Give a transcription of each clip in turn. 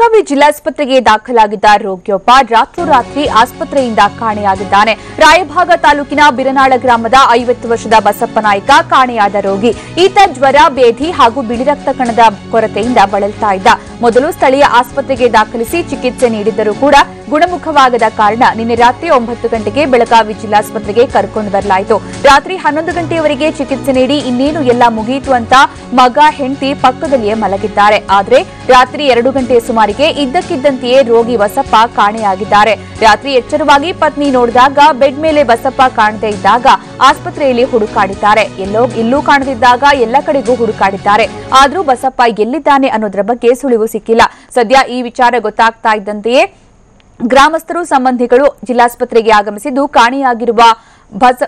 ಬೆಳಗಾವಿ ಜಿಲ್ಲಾಸ್ಪತ್ರೆಗೆ ದಾಖಲಾಗಿದ್ದ ರೋಗಿಯೊಬ್ಬ ರಾತ್ರೋರಾತ್ರಿ ಆಸ್ಪತ್ರೆಯಿಂದ ಕಾಣೆಯಾಗಿದ್ದಾನೆ. ರಾಯಭಾಗ ತಾಲೂಕಿನ ಬಿರನಾಳ ಗ್ರಾಮದ 50 ವರ್ಷದ ಬಸಪ್ಪ ನಾಯ್ಕ ಕಾಣೆಯಾದ ರೋಗಿ. ಈತ ಜ್ವರ, ಬೇಧಿ ಹಾಗೂ ಬಿಳಿ ರಕ್ತ ಕಣದ ಕೊರತೆಯಿಂದ ಬಳಲ್ತಾ ಇದ್ದ. ಮೊದಲು ಸ್ಥಳೀಯ ಆಸ್ಪತ್ರೆಗೆ ದಾಖಲಿಸಿ ಚಿಕಿತ್ಸೆ ನೀಡಿದ್ದರೂ ಕೂಡ ಗುಣಮುಖವಾಗದ ಕಾರಣ ನಿನ್ನೆ ರಾತ್ರಿ 9 ಗಂಟೆಗೆ ಬೆಳಗಾವಿ ಜಿಲ್ಲಾಸ್ಪತ್ರೆಗೆ ಕರ್ಕೊಂಡು ಬರಲಾಯಿತು. ರಾತ್ರಿ 11 ಗಂಟೆಯವರೆಗೆ ಚಿಕಿತ್ಸೆ ನೀಡಿ ಇನ್ನೇನು ಎಲ್ಲ ಮುಗಿಯಿತು ಅಂತ ಮಗ ಹೆಂಡತಿ ಪಕ್ಕದಲ್ಲಿಯೇ ಮಲಗಿದ್ದಾರೆ. ಆದರೆ ರಾತ್ರಿ 2 ಗಂಟೆ ಸುಮಾರಿಗೆ ಇದ್ದಕ್ಕಿದ್ದಂತೆಯೇ ರೋಗಿ ಬಸಪ್ಪ ಕಾಣೆಯಾಗಿದ್ದಾರೆ. ರಾತ್ರಿ ಎಚ್ಚರವಾಗಿ ಪತ್ನಿ ನೋಡಿದಾಗ ಬೆಡ್ ಮೇಲೆ ಬಸಪ್ಪ ಕಾಣದೇ ಇದ್ದಾಗ ಆಸ್ಪತ್ರೆಯಲ್ಲಿ ಹುಡುಕಾಡಿದ್ದಾರೆ. ಎಲ್ಲೂ ಕಾಣದಿದ್ದಾಗ ಎಲ್ಲ ಕಡೆಗೂ ಹುಡುಕಾಡಿದ್ದಾರೆ. ಆದರೂ ಬಸಪ್ಪ ಎಲ್ಲಿದ್ದಾನೆ ಅನ್ನೋದರ ಬಗ್ಗೆ ಸುಳಿವು ಸಿಕ್ಕಿಲ್ಲ. ಸದ್ಯ ಈ ವಿಚಾರ ಗೊತ್ತಾಗ್ತಾ ಇದ್ದಂತೆಯೇ ಗ್ರಾಮಸ್ಥರು, ಸಂಬಂಧಿಗಳು ಜಿಲ್ಲಾಸ್ಪತ್ರೆಗೆ ಆಗಮಿಸಿದ್ದು ಕಾಣೆಯಾಗಿರುವ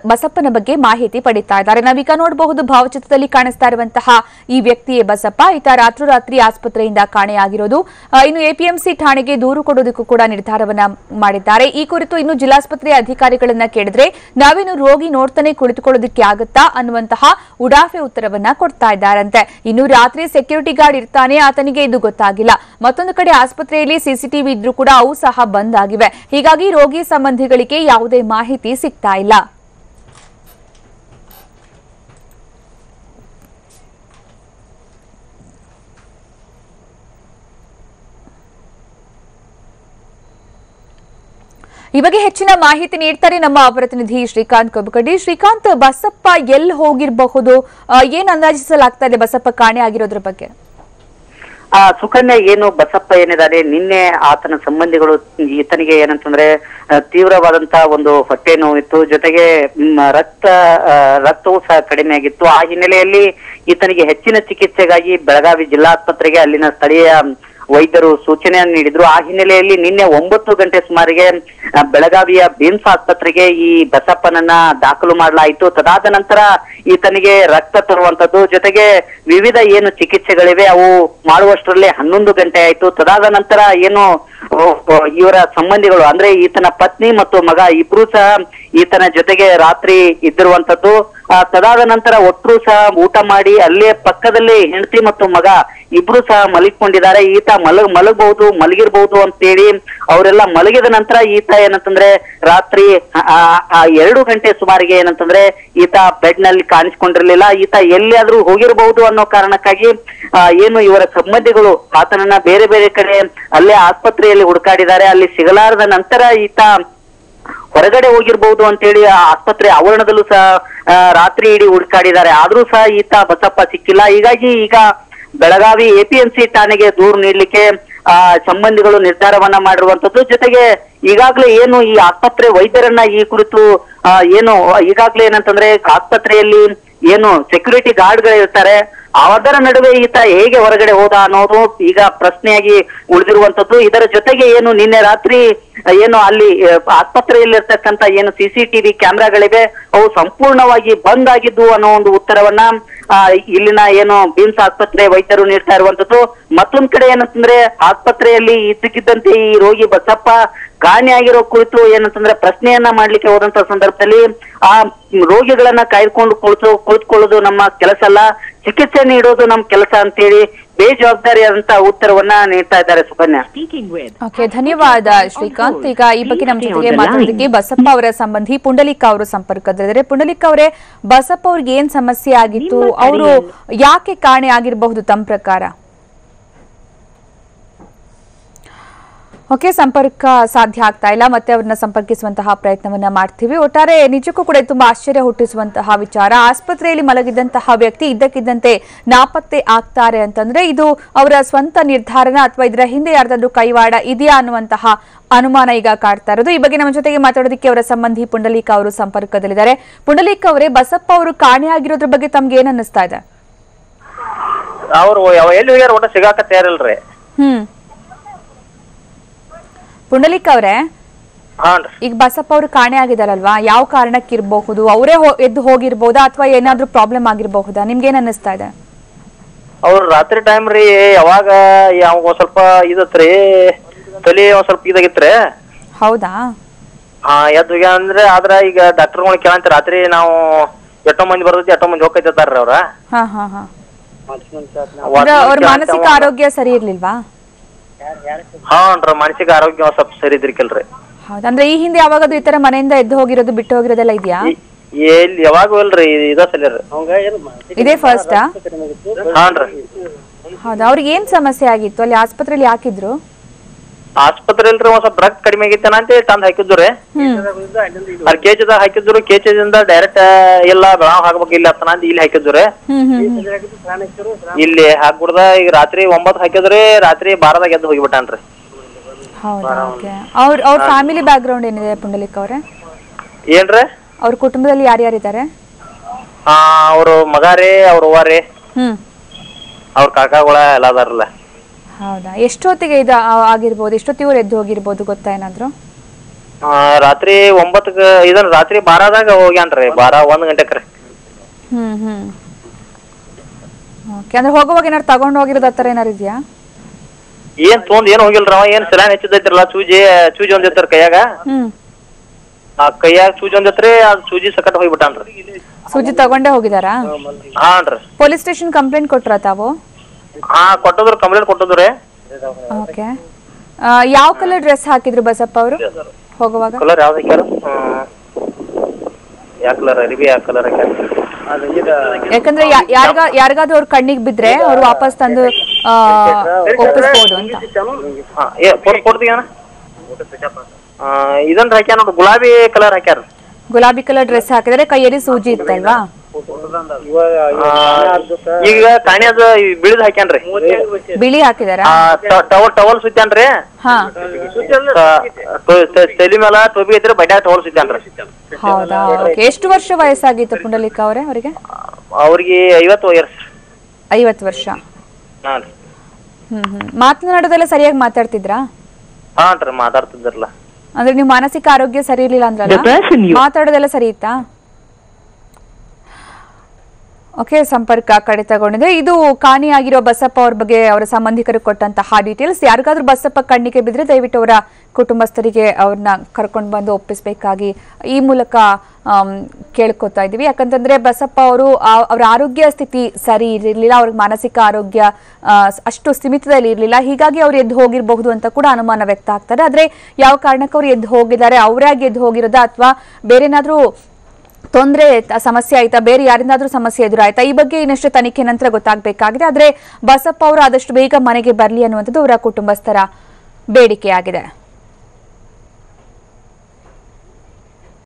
ಬಸಪ್ಪನ ಬಗ್ಗೆ ಮಾಹಿತಿ ಪಡಿತಾ ಇದ್ದಾರೆ. ನಾವೀಗ ನೋಡಬಹುದು ಭಾವಚಿತ್ರದಲ್ಲಿ ಕಾಣಿಸ್ತಾ ಇರುವಂತಹ ಈ ವ್ಯಕ್ತಿಯೇ ಬಸಪ್ಪ. ಈತ ರಾತ್ರೋರಾತ್ರಿ ಆಸ್ಪತ್ರೆಯಿಂದ ಕಾಣೆಯಾಗಿರೋದು. ಇನ್ನು ಎಪಿಎಂಸಿ ಠಾಣೆಗೆ ದೂರು ಕೊಡೋದಕ್ಕೂ ಕೂಡ ನಿರ್ಧಾರವನ್ನ ಮಾಡಿದ್ದಾರೆ. ಈ ಕುರಿತು ಇನ್ನು ಜಿಲ್ಲಾಸ್ಪತ್ರೆಯ ಅಧಿಕಾರಿಗಳನ್ನ ಕೇಳಿದ್ರೆ ನಾವೇನು ರೋಗಿ ನೋಡ್ತಾನೆ ಕುಳಿತುಕೊಳ್ಳೋದಕ್ಕೆ ಆಗುತ್ತಾ ಅನ್ನುವಂತಹ ಉಡಾಫೆ ಉತ್ತರವನ್ನ ಕೊಡ್ತಾ ಇದ್ದಾರಂತೆ. ಇನ್ನು ರಾತ್ರಿ ಸೆಕ್ಯೂರಿಟಿ ಗಾರ್ಡ್ ಇರ್ತಾನೆ, ಆತನಿಗೆ ಇದು ಗೊತ್ತಾಗಿಲ್ಲ. ಮತ್ತೊಂದು ಕಡೆ ಆಸ್ಪತ್ರೆಯಲ್ಲಿ ಸಿಸಿಟಿವಿ ಇದ್ರೂ ಕೂಡ ಅವು ಸಹ ಬಂದ್ ಆಗಿವೆ. ಹೀಗಾಗಿ ರೋಗಿ ಸಂಬಂಧಿಗಳಿಗೆ ಯಾವುದೇ ಮಾಹಿತಿ ಸಿಗ್ತಾ ಇಲ್ಲ. ಈ ಬಗ್ಗೆ ಹೆಚ್ಚಿನ ಮಾಹಿತಿ ನೀಡ್ತಾರೆ ನಮ್ಮ ಪ್ರತಿನಿಧಿ ಶ್ರೀಕಾಂತ್ ಕೊಬ್ಬಕಡ್ಡಿ. ಶ್ರೀಕಾಂತ್, ಬಸಪ್ಪ ಎಲ್ಲಿ ಹೋಗಿರಬಹುದು, ಏನ್ ಅಂದಾಜಿಸಲಾಗ್ತಾ ಇದೆ ಬಸಪ್ಪ ಕಾಣೆ ಆಗಿರೋದ್ರ ಬಗ್ಗೆ? ಸುಕನ್ಯಾ, ಏನು ಬಸಪ್ಪ ಏನಿದ್ದಾರೆ, ನಿನ್ನೆ ಆತನ ಸಂಬಂಧಿಗಳು ಈತನಿಗೆ ಏನಂತಂದ್ರೆ ತೀವ್ರವಾದಂತಹ ಒಂದು ಹೊಟ್ಟೆ ನೋವಿತ್ತು, ಜೊತೆಗೆ ರಕ್ತವೂ ಸಹ ಕಡಿಮೆ ಆಗಿತ್ತು. ಆ ಹಿನ್ನೆಲೆಯಲ್ಲಿ ಈತನಿಗೆ ಹೆಚ್ಚಿನ ಚಿಕಿತ್ಸೆಗಾಗಿ ಬೆಳಗಾವಿ ಜಿಲ್ಲಾಸ್ಪತ್ರೆಗೆ ಅಲ್ಲಿನ ಸ್ಥಳೀಯ ವೈದ್ಯರು ಸೂಚನೆಯನ್ನು ನೀಡಿದ್ರು. ಆ ಹಿನ್ನೆಲೆಯಲ್ಲಿ ನಿನ್ನೆ 9 ಗಂಟೆ ಸುಮಾರಿಗೆ ಬೆಳಗಾವಿಯ ಬಿಮ್ಸ್ ಆಸ್ಪತ್ರೆಗೆ ಈ ಬಸಪ್ಪನನ್ನ ದಾಖಲು ಮಾಡಲಾಯಿತು. ತದಾದ ನಂತರ ಈತನಿಗೆ ರಕ್ತ ತರುವಂತದ್ದು, ಜೊತೆಗೆ ವಿವಿಧ ಏನು ಚಿಕಿತ್ಸೆಗಳಿವೆ ಅವು ಮಾಡುವಷ್ಟರಲ್ಲೇ 11 ಗಂಟೆ ಆಯ್ತು. ತದಾದ ನಂತರ ಏನು ಇವರ ಸಂಬಂಧಿಗಳು ಅಂದ್ರೆ ಈತನ ಪತ್ನಿ ಮತ್ತು ಮಗ ಇಬ್ರು ಸಹ ಈತನ ಜೊತೆಗೆ ರಾತ್ರಿ ಇದ್ದಿರುವಂತದ್ದು. ತದಾದ ನಂತರ ಒಟ್ಟರು ಸಹ ಊಟ ಮಾಡಿ ಅಲ್ಲೇ ಪಕ್ಕದಲ್ಲೇ ಹೆಂಡತಿ ಮತ್ತು ಮಗ ಇಬ್ರು ಸಹ ಮಲಗಿಕೊಂಡಿದ್ದಾರೆ. ಈತ ಮಲಗಬಹುದು, ಮಲಗಿರ್ಬಹುದು ಅಂತೇಳಿ ಅವರೆಲ್ಲ ಮಲಗಿದ ನಂತರ ಈತ ಏನಂತಂದ್ರೆ ರಾತ್ರಿ 2 ಗಂಟೆ ಸುಮಾರಿಗೆ ಏನಂತಂದ್ರೆ ಈತ ಬೆಡ್ ನಲ್ಲಿ ಕಾಣಿಸ್ಕೊಂಡಿರ್ಲಿಲ್ಲ. ಈತ ಎಲ್ಲಿಯಾದ್ರೂ ಹೋಗಿರಬಹುದು ಅನ್ನೋ ಕಾರಣಕ್ಕಾಗಿ ಏನು ಇವರ ಸಂಬಂಧಿಗಳು ಆತನನ್ನ ಬೇರೆ ಬೇರೆ ಕಡೆ ಅಲ್ಲೇ ಆಸ್ಪತ್ರೆಯಲ್ಲಿ ಹುಡುಕಾಡಿದ್ದಾರೆ. ಅಲ್ಲಿ ಸಿಗಲಾರದ ನಂತರ ಈತ ಹೊರಗಡೆ ಹೋಗಿರ್ಬಹುದು ಅಂತೇಳಿ ಆಸ್ಪತ್ರೆ ಆವರಣದಲ್ಲೂ ಸಹ ರಾತ್ರಿ ಇಡೀ ಹುಡುಕಾಡಿದ್ದಾರೆ. ಆದ್ರೂ ಸಹ ಈತ ಬಸಪ್ಪ ಸಿಕ್ಕಿಲ್ಲ. ಹೀಗಾಗಿ ಈಗ ಬೆಳಗಾವಿ ಎಪಿಎಂಸಿ ಠಾಣೆಗೆ ದೂರು ನೀಡಲಿಕ್ಕೆ ಸಂಬಂಧಿಗಳು ನಿರ್ಧಾರವನ್ನ ಮಾಡಿರುವಂತದ್ದು. ಜೊತೆಗೆ ಈಗಾಗಲೇ ಏನು ಈ ಆಸ್ಪತ್ರೆ ವೈದ್ಯರನ್ನ ಈ ಕುರಿತು ಏನು ಈಗಾಗಲೇ ಏನಂತಂದ್ರೆ ಆಸ್ಪತ್ರೆಯಲ್ಲಿ ಏನು ಸೆಕ್ಯೂರಿಟಿ ಗಾರ್ಡ್ಗಳು ಇರ್ತಾರೆ, ಅದರ ನಡುವೆ ಈತ ಹೇಗೆ ಹೊರಗಡೆ ಹೋದ ಅನ್ನೋದು ಈಗ ಪ್ರಶ್ನೆಯಾಗಿ ಉಳಿದಿರುವಂತದ್ದು. ಇದರ ಜೊತೆಗೆ ಏನು ನಿನ್ನೆ ರಾತ್ರಿ ಏನು ಅಲ್ಲಿ ಆಸ್ಪತ್ರೆಯಲ್ಲಿರ್ತಕ್ಕಂಥ ಏನು ಸಿಸಿಟಿವಿ ಕ್ಯಾಮೆರಾಗಳಿವೆ ಅವು ಸಂಪೂರ್ಣವಾಗಿ ಬಂದ್ ಆಗಿದ್ದು ಅನ್ನೋ ಒಂದು ಉತ್ತರವನ್ನ ಇಲ್ಲಿನ ಏನು ಬಿಮ್ಸ್ ಆಸ್ಪತ್ರೆ ವೈದ್ಯರು ನೀಡ್ತಾ ಇರುವಂತದ್ದು. ಮತ್ತೊಂದ್ ಕಡೆ ಏನಂತಂದ್ರೆ ಆಸ್ಪತ್ರೆಯಲ್ಲಿ ಇದ್ದಕ್ಕಿದ್ದಂತೆ ಈ ರೋಗಿ ಬಸಪ್ಪ ಕಾಣೆಯಾಗಿರೋ ಕುರಿತು ಏನಂತಂದ್ರೆ ಪ್ರಶ್ನೆಯನ್ನ ಮಾಡ್ಲಿಕ್ಕೆ ಹೋದಂತ ಸಂದರ್ಭದಲ್ಲಿ ಆ ರೋಗಿಗಳನ್ನ ಕಾಯ್ದುಕೊಂಡು ಕುಳಿತುಕೊಳ್ಳೋದು ನಮ್ಮ ಕೆಲಸ ಅಲ್ಲ, ಚಿಕಿತ್ಸೆ ನೀಡೋದು ನಮ್ಮ ಕೆಲಸ ಅಂತೇಳಿ ಬೇಜವಾಬ್ದಾರಿಯಾದಂತ ಉತ್ತರವನ್ನ ನೀಡ್ತಾ ಇದ್ದಾರೆ. ಸುಕನ್ಯಾ, ಧನ್ಯವಾದ ಶ್ರೀಕಾಂತ್. ಈಗ ಈ ಬಗ್ಗೆ ನಮ್ಮ ಜೊತೆಗೆ ಮಾತಾಡೋದಕ್ಕೆ ಬಸಪ್ಪ ಅವರ ಸಂಬಂಧಿ ಪುಂಡಲಿಕ ಅವರು ಸಂಪರ್ಕದಲ್ಲಿದ್ದಾರೆ. ಪುಂಡಲಿಕ ಅವರೇ, ಬಸಪ್ಪ ಅವ್ರಿಗೆ ಏನ್ ಸಮಸ್ಯೆ ಆಗಿತ್ತು, ಅವರು ಯಾಕೆ ಕಾಣೆ ಆಗಿರಬಹುದು ತಮ್ಮ ಪ್ರಕಾರ? ಸಂಪರ್ಕ ಸಾಧ್ಯ ಆಗ್ತಾ ಇಲ್ಲ, ಮತ್ತೆ ಅವ್ರನ್ನ ಸಂಪರ್ಕಿಸುವಂತಹ ಪ್ರಯತ್ನವನ್ನ ಮಾಡ್ತೀವಿ. ಒಟ್ಟಾರೆ ನಿಜಕ್ಕೂ ಕೂಡ ತುಂಬಾ ಆಶ್ಚರ್ಯ ಹುಟ್ಟಿಸುವಂತಹ ವಿಚಾರ. ಆಸ್ಪತ್ರೆಯಲ್ಲಿ ಮಲಗಿದಂತಹ ವ್ಯಕ್ತಿ ಇದ್ದಕ್ಕಿದ್ದಂತೆ ನಾಪತ್ತೆ ಆಗ್ತಾರೆ ಅಂತಂದ್ರೆ ಇದು ಅವರ ಸ್ವಂತ ನಿರ್ಧಾರನ ಅಥವಾ ಇದರ ಹಿಂದೆ ಯಾರ್ದಾದ್ರೂ ಕೈವಾಡ ಇದೆಯಾ ಅನ್ನುವಂತಹ ಅನುಮಾನ ಈಗ ಕಾಡ್ತಾ ಇರೋದು. ಈ ಬಗ್ಗೆ ನಮ್ಮ ಜೊತೆಗೆ ಮಾತಾಡೋದಕ್ಕೆ ಅವರ ಸಂಬಂಧಿ ಪುಂಡಲೀಕ ಅವರು ಸಂಪರ್ಕದಲ್ಲಿದ್ದಾರೆ. ಪುಂಡಲೀಕ ಅವರೇ, ಬಸಪ್ಪ ಅವರು ಕಾಣೆ ಆಗಿರೋದ್ರ ಬಗ್ಗೆ ತಮ್ಗೆ ಏನ್ ಅನ್ನಿಸ್ತಾ ಇದೆ? ಅವರು ಎಲ್ಲಿ ಹೋಗ್ಯಾರ ಒಟ್ಟ ಸಿಗಾಕ ತಯಾರಿಲ್ರಿ. ಪುಂಡಲಿಕ್ ಅವರೇ, ಈಗ ಬಸಪ್ಪ ಅವರು ಕಾಣೆ ಆಗಿದಾರಲ್ವಾ, ಯಾವ ಕಾರಣಕ್ಕೆ ಇರಬಹುದು? ಅವರೇ ಎದ್ದು ಹೋಗಿರ್ಬಹುದಾ ಅಥವಾ ಏನಾದ್ರೂ ಪ್ರಾಬ್ಲಮ್ ಆಗಿರಬಹುದಾ? ನಿಮ್ಗೆ ಏನ್ ಅನ್ನಿಸ್ತಾ ಇದೆ? ಅವ್ರು ರಾತ್ರಿ ಟೈಮ್ ರೀ ಯಾವಾಗ ಒಂದ್ ಸ್ವಲ್ಪ ಇದತ್ರಿ, ತಲೆ ಒಂದ್ ಸ್ವಲ್ಪ ಇದಾಗಿತ್ರಿ. ಹೌದಾ? ಎದ್ದು ಅಂದ್ರೆ ಆದ್ರ ಈಗ ಡಾಕ್ಟರ್ಗಳು ಕೇಳಂತ ರಾತ್ರಿ ನಾವು ಎಷ್ಟೋ ಮಂದಿ ಬರ್ತೈತಿ ಎಷ್ಟೋ ಮಂದಿ ಹೋಗ್ತಾರ್ರಿ ಅವ್ರ. ಅವ್ರ ಮಾನಸಿಕ ಆರೋಗ್ಯ ಸರಿ ಇರ್ಲಿಲ್ವಾ? ಹಾನ್ರಿ ಮಾನಸಿಕ ಆರೋಗ್ಯ ಸ್ವಲ್ಪ ಸರಿ ಇದ್ರಿಕಲ್ರಿ. ಹೌದಾ, ಅಂದ್ರೆ ಈ ಹಿಂದೆ ಯಾವಾಗಾದ್ರೂ ಈ ತರ ಮನೆಯಿಂದ ಎದ್ದು ಹೋಗಿರೋದು ಬಿಟ್ಟು ಹೋಗಿರೋದೆಲ್ಲ ಇದೆಯಾ? ಎಲ್ಲಿ ಯಾವಾಗೂ ಇಲ್ರಿ, ಇದ ಸಲಿರಿ. ಇದೇ ಫಸ್ಟಾ? ಹಾನ್ರಿ. ಹೌದಾ, ಅವ್ರಿಗೆ ಏನ್ ಸಮಸ್ಯೆ ಆಗಿತ್ತು ಅಲ್ಲಿ ಆಸ್ಪತ್ರೆಯಲ್ಲಿ? ಹಾಕಿದ್ರು ಆಸ್ಪತ್ರೆ ಇಲ್ರಿ, ಒಂದ್ ಸ್ವಲ್ಪ ರಕ್ತ ಕಡಿಮೆ ಆಗೈತನ ಅಂತ ತಂದ್ ಹಾಕಿದ್ರು. ಅಲ್ಲಿ ಕೆಜಿದಾಗ ಹಾಕಿದ್ರು, ಕೆಜಿದಿಂದ ಡೈರೆಕ್ಟ್ ಇಲ್ಲ ಬೆಳಗಾವ್ ಹಾಕ್ಬೇಕು ಇಲ್ಲಿ ಹತ್ತನ ಅಂತ ಇಲ್ಲಿ ಹಾಕಿದ್ರು. ಇಲ್ಲಿ ಹಾಕ್ಬಿಡ್ದ ಈಗ ರಾತ್ರಿ 9 ಹಾಕಿದ್ರಿ, ರಾತ್ರಿ 12ದಾಗ ಎದ್ದು ಹೋಗಿಬಿಟ್ಟಾನ್ರಿ. ಹೌದಾ, ಓಕೆ. ಅವ್ರ ಫ್ಯಾಮಿಲಿ ಬ್ಯಾಕ್ ಗ್ರೌಂಡ್ ಏನಿದೆ ಪುಂಡಲಿಕ್ ಅವರೇ? ಏನ್ರಿ ಅವ್ರ ಕುಟುಂಬದಲ್ಲಿ ಯಾರ್ಯಾರಿದ್ದಾರೆ? ಅವ್ರ ಮಗಾರಿ, ಅವ್ರ ಅವ್ವಾರಿ, ಅವ್ರ ಕಾಕಾಗಳ ಎಲ್ಲ ಅದಾರಲ್ಲ. ಹೌದಾ, ಎಷ್ಟೊತ್ತಿಗೆ ಇದು ಆಗಿರ್ಬೋದು? ಎಷ್ಟೊತ್ತಿಗೆ ಎದ್ದು ಹೋಗಿರ್ಬೋದು ಗೊತ್ತಾ ಏನಾದ್ರು? ರಾತ್ರಿ 9ಕ್ಕೆ ಇದನ್ನ ರಾತ್ರಿ 12ದಾಗ ಹೋಗ್ಯಾನ್ರಿ. 1 ಗಂಟೆಕ್ರಿ. ಓಕೆ, ಅಂದ್ರೆ ಹೋಗುವಾಗ ಏನಾರು ತಗೊಂಡ್ ಹೋಗಿರೋದು ಆತರ ಏನಾರು ಇದೆಯಾ? ಏನ್ ತೊಂದ್ ಏನ್ ಹೋಗಿಲ್ರಿ. ಅವ ಏನ್ ಸೆಲಾನ್ ಹೆಚ್ಚಿದೈತ್ರಲ್ಲ, ಚೂಜಿ ಒಂದಿರ್ತಾರ ಕೈಯಾಗ. ಆ ಕೈಯಾಗ ಸೂಜಿ ಒಂದಿತ್ರಿ, ಅದ್ ಸೂಜಿ ಸಕಟ್ ಹೋಗ್ಬಿಟ್ಟಾನ್ರಿ. ಸೂಜಿ ತಗೊಂಡೇ ಹೋಗಿದಾರಾ? ಹಾನ್ರಿ. ಪೊಲೀಸ್ ಸ್ಟೇಷನ್ ಕಂಪ್ಲೇಂಟ್ ಕೊಟ್ರ ತಾವು? ಕೊಟ್ಟದ್ರು, ಕಂಪ್ಲೇಂಟ್ ಕೊಟ್ಟದ್ರಿ. ಓಕೆ. ಯಾವ ಕಲರ್ ಡ್ರೆಸ್ ಹಾಕಿದ್ರು ಬಸಪ್ಪ ಅವರು ಹೋಗುವಾಗ? ಕಲರ್ ಯಾವ್ದು ಹಾಕ್ಯಾರ? ಯಾವ ಕಲರ್ ಅರಿವಿ, ಯಾವ ಕಲರ್ ಹಾಕ್ಯಾರ? ಯಾಕಂದ್ರೆ ಯಾರಿಗಾದ್ರೂ ಅವ್ರ ಕಣ್ಣಿಗೆ ಬಿದ್ರೆ ಅವ್ರು ವಾಪಸ್ ತಂದು ಒಪ್ಪಿಸ್ಬೋದು ಅಂತ. ಇದನ್ನ ಹಾಕ್ಯಾರ ನೋಡ್ರಿ, ಗುಲಾಬಿ ಕಲರ್ ಹಾಕ್ಯಾರ. ಗುಲಾಬಿ ಕಲರ್ ಡ್ರೆಸ್ ಹಾಕಿದ್ರೆ ಕೈಯಲ್ಲಿ ಸೂಜಿ ಇತ್ತಲ್ವಾ? ಈಗ ಕಾಣ್ಯದ ಬಿಳಿದ್ ಹಾಕ್ಯಾನ್ರಿ. ಬಿಳಿ ಹಾಕಿದಾರ? ಟವಲ್ ಸುತ್ತಾನ್ರಿ. ತಲೆ ಮೇಲ ಟೋಪಿ ಐತ್ರಿ, ಬಡ್ಯಾಗ ಟವಲ್ ಸುತ್ತಾನ್ರಿ. ಹೌದಾ, ಎಷ್ಟು ವರ್ಷ ವಯಸ್ಸಾಗಿತ್ತು ಪುಂಡಲಿಕ ಅವರೇ ಅವರಿಗೆ? ಅವ್ರಿಗೆ 50 ವರ್ಷ. 50 ವರ್ಷ. ಮಾತನಾಡೋದೆಲ್ಲ ಸರಿಯಾಗಿ ಮಾತಾಡ್ತಿದ್ರಾ? ಹಾನ್ರಿ, ಮಾತಾಡ್ತಿದ್ರಲ್ಲ. ಅಂದ್ರೆ ನೀವು ಮಾನಸಿಕ ಆರೋಗ್ಯ ಸರಿ ಇರ್ಲಿಲ್ಲ ಅಂದ್ರಲ್ಲ, ಮಾತಾಡೋದೆಲ್ಲ ಸರಿ ಇತ್ತಾ? ಓಕೆ, ಸಂಪರ್ಕ ಕಡಿತಗೊಂಡಿದೆ. ಇದು ಕಾಣೆಯಾಗಿರೋ ಬಸಪ್ಪ ಅವ್ರ ಬಗ್ಗೆ ಅವರ ಸಂಬಂಧಿಕರು ಕೊಟ್ಟಂತಹ ಡೀಟೇಲ್ಸ್. ಯಾರಿಗಾದ್ರೂ ಬಸಪ್ಪ ಕಣ್ಣಿಗೆ ಬಿದ್ರೆ ದಯವಿಟ್ಟು ಅವರ ಕುಟುಂಬಸ್ಥರಿಗೆ ಅವ್ರನ್ನ ಕರ್ಕೊಂಡು ಬಂದು ಒಪ್ಪಿಸ್ಬೇಕಾಗಿ ಈ ಮೂಲಕ ಕೇಳ್ಕೊತಾ ಇದೀವಿ. ಯಾಕಂತಂದ್ರೆ ಬಸಪ್ಪ ಅವರು ಅವರ ಆರೋಗ್ಯ ಸ್ಥಿತಿ ಸರಿ ಇರಲಿಲ್ಲ, ಅವ್ರಿಗೆ ಮಾನಸಿಕ ಆರೋಗ್ಯ ಅಷ್ಟು ಸ್ಥಿಮಿತದಲ್ಲಿ ಇರಲಿಲ್ಲ. ಹೀಗಾಗಿ ಅವ್ರು ಎದ್ದು ಹೋಗಿರಬಹುದು ಅಂತ ಕೂಡ ಅನುಮಾನ ವ್ಯಕ್ತ ಆಗ್ತಾರೆ. ಆದ್ರೆ ಯಾವ ಕಾರಣಕ್ಕೆ ಅವ್ರು ಎದ್ದು ಹೋಗಿದ್ದಾರೆ, ಅವರಾಗಿ ಎದ್ದು ಹೋಗಿರೋದಾ ಅಥವಾ ಬೇರೆನಾದ್ರೂ ತೊಂದರೆ ಸಮಸ್ಯೆ ಆಯ್ತಾ, ಬೇರೆ ಯಾರಿಂದಾದ್ರೂ ಸಮಸ್ಯೆ ಎದುರಾಯ್ತಾ, ಈ ಬಗ್ಗೆ ಇನ್ನಷ್ಟು ತನಿಖೆ ನಂತರ ಗೊತ್ತಾಗಬೇಕಾಗಿದೆ. ಆದ್ರೆ ಬಸಪ್ಪ ಅವರು ಆದಷ್ಟು ಬೇಗ ಮನೆಗೆ ಬರಲಿ ಅನ್ನುವಂಥದ್ದು ಅವರ ಕುಟುಂಬಸ್ಥರ ಬೇಡಿಕೆಯಾಗಿದೆ.